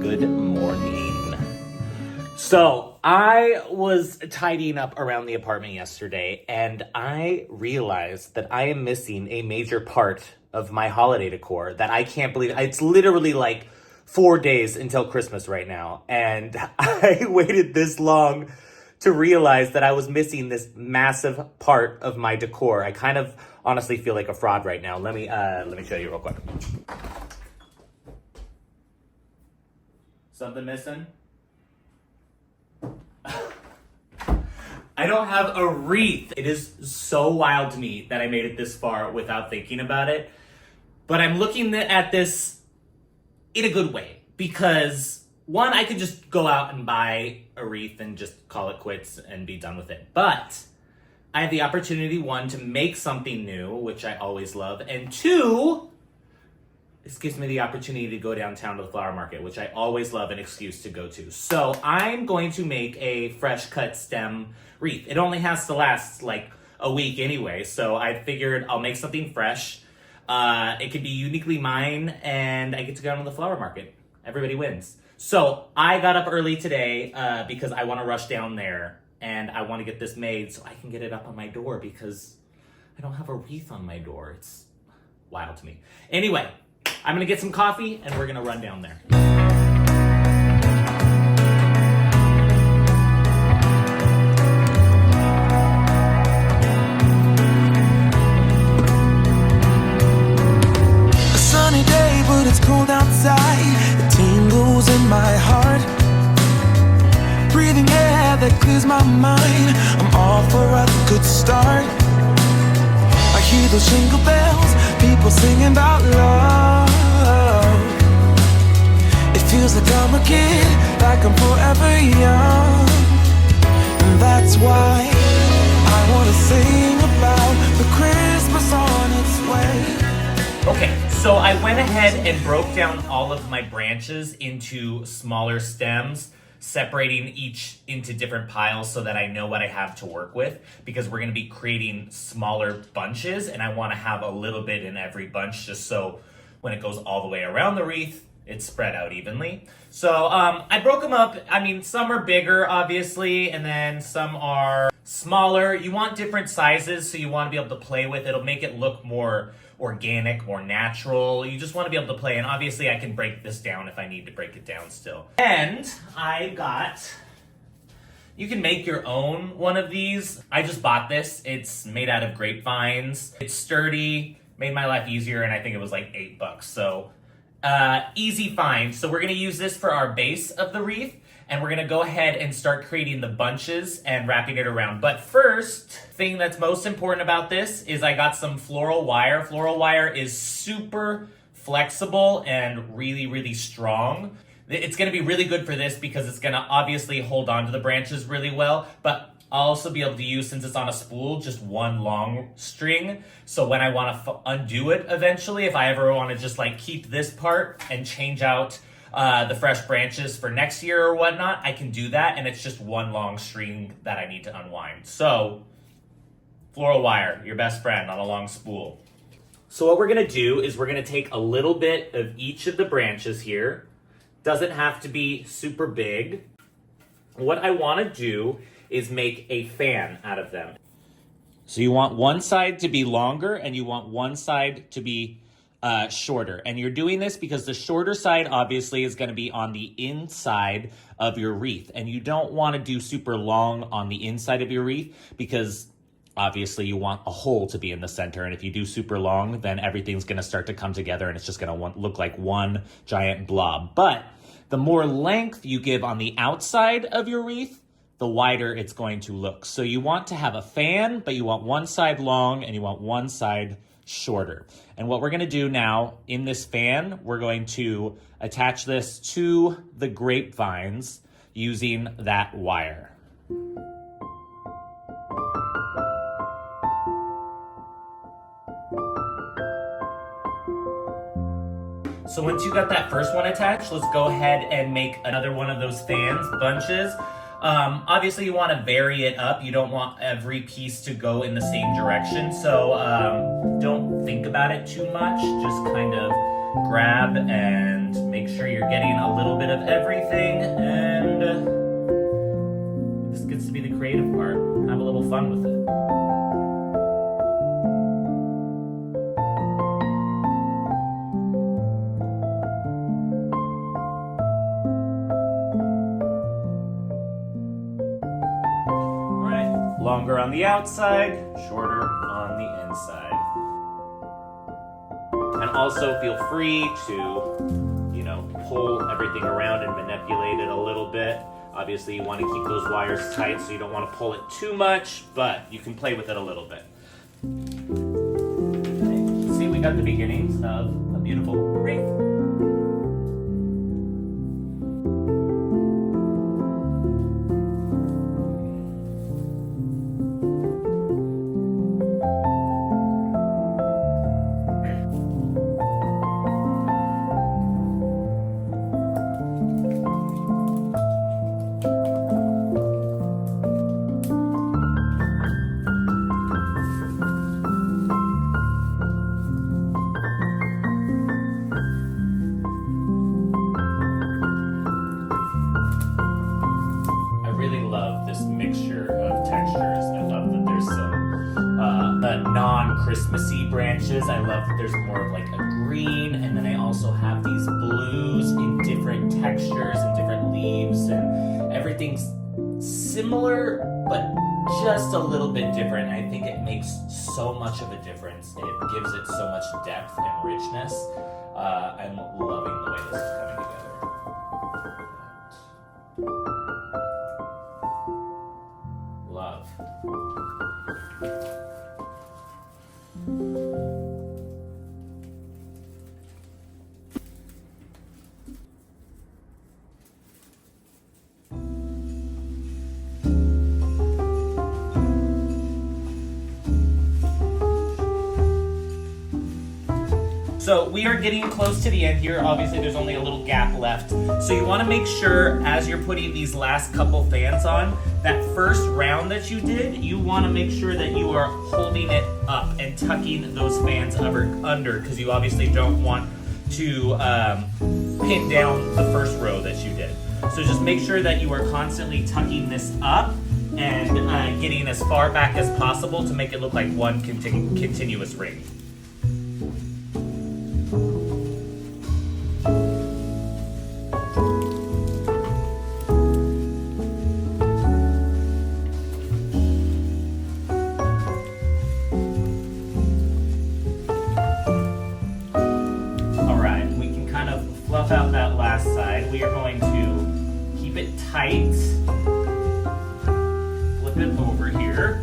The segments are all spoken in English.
Good morning. So I was tidying up around the apartment yesterday and I realized that I am missing a major part of my holiday decor that I can't believe. It's literally like 4 days until Christmas right now. And I waited this long to realize that I was missing this massive part of my decor. I kind of honestly feel like a fraud right now. Let me show you real quick. Something missing? I don't have a wreath. It is so wild to me that I made it this far without thinking about it. But I'm looking at this in a good way because one, I could just go out and buy a wreath and just call it quits and be done with it. But I have the opportunity, one, to make something new, which I always love, and two, this gives me the opportunity to go downtown to the flower market, which I always love an excuse to go to. So I'm going to make a fresh cut stem wreath. It only has to last like a week anyway, so I figured I'll make something fresh. It could be uniquely mine, and I get to go down to the flower market. Everybody wins. So I got up early today because I want to rush down there, and I want to get this made so I can get it up on my door because I don't have a wreath on my door. It's wild to me. Anyway, I'm gonna get some coffee and we're gonna run down there. A sunny day, but it's cold outside. It tingles in my heart. Breathing air that clears my mind. I'm all for a good start. I hear those jingle bells, people singing about love. It feels like I'm a kid, like I'm forever young. And that's why I wanna sing about the Christmas on its way. Okay, so I went ahead and broke down all of my branches into smaller stems, separating each into different piles so that I know what I have to work with, because we're going to be creating smaller bunches and I want to have a little bit in every bunch just so when it goes all the way around the wreath, it's spread out evenly. So I broke them up. I mean, some are bigger, obviously, and then some are smaller. You want different sizes, so you want to be able to play with it. It'll make it look more organic, more natural. You just want to be able to play, and obviously I can break this down if I need to break it down still. And I got, you can make your own one of these. I just bought this. It's made out of grapevines. It's sturdy, made my life easier, and I think it was like $8. So easy find. So we're gonna use this for our base of the wreath, and we're gonna go ahead and start creating the bunches and wrapping it around. But first, thing that's most important about this is I got some floral wire. Floral wire is super flexible and really, really strong. It's gonna be really good for this because it's gonna obviously hold on to the branches really well, but I'll also be able to use, since it's on a spool, just one long string. So when I wanna undo it eventually, if I ever wanna just like keep this part and change out the fresh branches for next year or whatnot, I can do that, and it's just one long string that I need to unwind. So, floral wire, your best friend on a long spool. So what we're gonna do is we're gonna take a little bit of each of the branches here. Doesn't have to be super big. What I wanna do is make a fan out of them. So you want one side to be longer and you want one side to be shorter. And you're doing this because the shorter side obviously is going to be on the inside of your wreath. And you don't want to do super long on the inside of your wreath because obviously you want a hole to be in the center. And if you do super long, then everything's going to start to come together and it's just going to look like one giant blob. But the more length you give on the outside of your wreath, the wider it's going to look. So you want to have a fan, but you want one side long and you want one side shorter. And what we're gonna do now in this fan, we're going to attach this to the grapevines using that wire. So once you got that first one attached, let's go ahead and make another one of those fans, bunches. Obviously you want to vary it up. You don't want every piece to go in the same direction. So don't think about it too much. Just kind of grab and make sure you're getting a little bit of everything. And this gets to be the creative part. Have a little fun with it. Longer on the outside, shorter on the inside. And also feel free to, pull everything around and manipulate it a little bit. Obviously you want to keep those wires tight so you don't want to pull it too much, but you can play with it a little bit. Okay. See, we got the beginnings of a beautiful wreath. Non-Christmassy branches. I love that there's more of like a green, and then I also have these blues in different textures and different leaves, and everything's similar but just a little bit different. I think it makes so much of a difference. It gives it so much depth and richness. I'm loving the way this is coming together. Love. So we are getting close to the end here. Obviously there's only a little gap left. So you want to make sure as you're putting these last couple fans on, that first round that you did, you want to make sure that you are holding it up and tucking those fans under, because you obviously don't want to pin down the first row that you did. So just make sure that you are constantly tucking this up and getting as far back as possible to make it look like one continuous ring. Fluff out that last side. We are going to keep it tight. Flip it over here.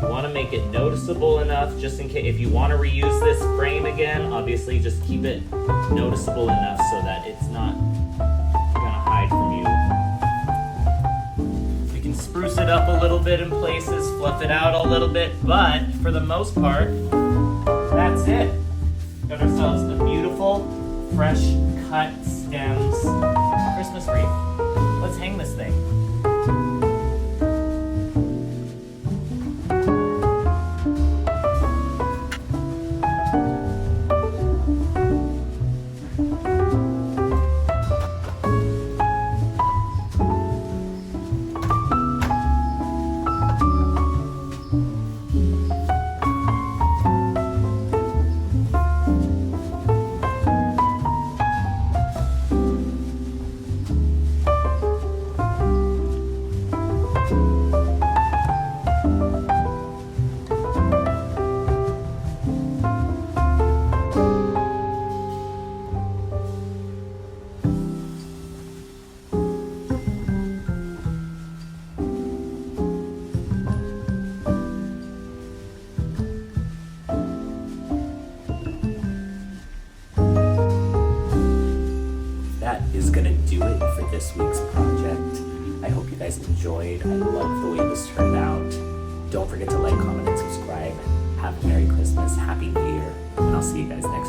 You want to make it noticeable enough just in case if you want to reuse this frame again, obviously just keep it noticeable enough so that it's not gonna hide from you. Spruce it up a little bit in places, fluff it out a little bit, but for the most part, that's it. Got ourselves a beautiful, fresh cut stems Christmas wreath. Let's hang this thing. That is gonna do it for this week's project. I hope you guys enjoyed. I love the way this turned out. Don't forget to like, comment, and subscribe. Have a Merry Christmas, Happy New Year, and I'll see you guys next time.